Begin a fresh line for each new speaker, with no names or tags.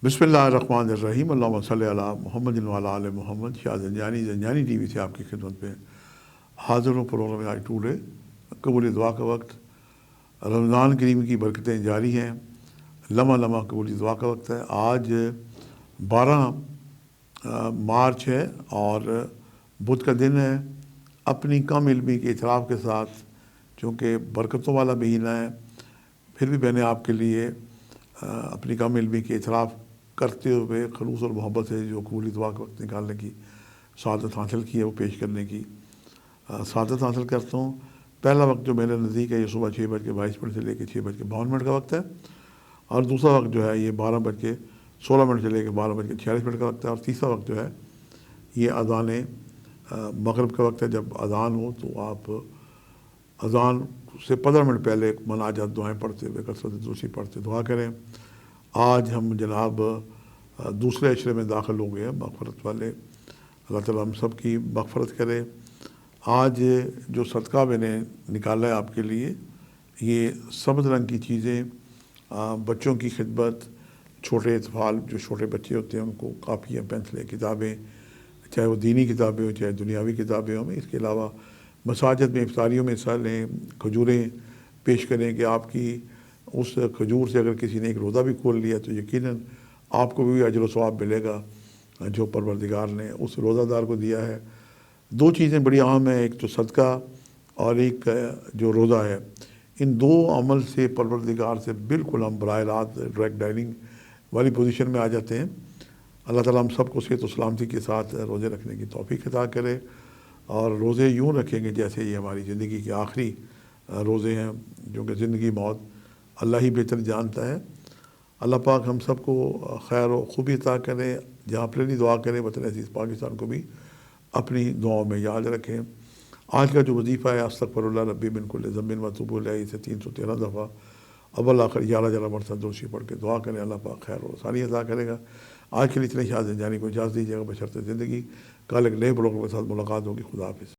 बिस्मिल्लाहिर्रहमानिर्रहीम अल्लाहुम्मा सल्लि अला मुहम्मदिन व अला आलि मोहम्मद। शाह ज़ंजानी टीवी से आपकी खिदमत में हाज़िर हूँ। प्रोग्राम आज टूडे कबूल दुआ का वक्त, रमज़ान करीम की बरकतें जारी हैं। लम्हा लम्हा कबूल दुआ का वक्त है। आज 12 मार्च है और बुध का दिन है। अपनी कम इल्मी के इतराफ़ के साथ, चूँकि बरकतों वाला महीना है, फिर भी मैंने आपके लिए अपनी कम इल्मी के इतराफ़ करते हुए खलूस और मोहब्बत से जो कबूल दुआ का वक्त निकालने की सआदत हासिल की है, वो पेश करने की सआदत हासिल करता हूँ। पहला वक्त जो मेरे नज़दीक है, ये सुबह 6:22 से लेकर 6:52 का वक्त है, और दूसरा वक्त जो है ये 12:16 से लेकर 12:46 का वक्त है, और तीसरा वक्त जो है ये अज़ान मगरिब का वक्त है। जब अज़ान हो तो आप अज़ान से 15 मिनट पहले मनाजात दुआएँ पढ़ते हुए कसरत दुरूसी पढ़ते दुआ करें। आज हम जनाब दूसरे अशरे में दाखिल हो गए हैं, मग़फ़रत वाले। अल्लाह ताला हम सब की मग़फ़रत करे। आज जो सदका मैंने निकाला है आपके लिए, ये सब रंग की चीज़ें, बच्चों की खिदमत, छोटे अतफ़ाल जो छोटे बच्चे होते हैं उनको कापियाँ, पेंसिलें, किताबें, चाहे वो दीनी किताबें हों चाहे दुनियावी किताबें हों। इसके अलावा मसाजिद में इफ्तारियों में हिस्सा लें, खजूरें पेश करें कि आपकी उस खजूर से अगर किसी ने एक रोज़ा भी खोल लिया तो यकीनन आपको भी अजर व सवाब मिलेगा जो परवरदिगार ने उस रोज़ादार को दिया है। दो चीज़ें बड़ी अहम हैं, एक तो सदका और एक जो रोज़ा है। इन दो अमल से परवरदिगार से बिल्कुल हम बराह रास्त डायरेक्ट डाइनिंग वाली पोजीशन में आ जाते हैं। अल्लाह ताला हम सबको सेहत व सलामती के साथ रोज़े रखने की तौफ़ीक़ अता करे, और रोज़े यूँ रखेंगे जैसे ये हमारी ज़िंदगी के आखिरी रोज़े हैं, जो कि ज़िंदगी मौत अल्लाह ही बेहतर जानता है। अल्लाह पाक हम सबको खैर व खूबी अता करे। जहाँ पर भी दुआ करें वतन अज़ीज़ पाकिस्तान को भी अपनी दुआओं में याद रखें। आज का जो वजीफ़ा है, अस्तग़फ़िरुल्लाह रब्बी मिन कुल्लि ज़ंबिन व अतूबु इलैहि, इसे 313 दफ़ा अव्वल आखिर 11 मरतबा दुरूशी पढ़ के दुआ करें। अल्लाह पाक खैर और आसानी अता करेगा। आज के लिए इतने शाह ज़ंजानी को इजाज़त दीजिएगा, बशर्ते ज़िंदगी। कल एक नए ब्लॉग के साथ मुलाकात होगी। खुदा हाफ़िज़।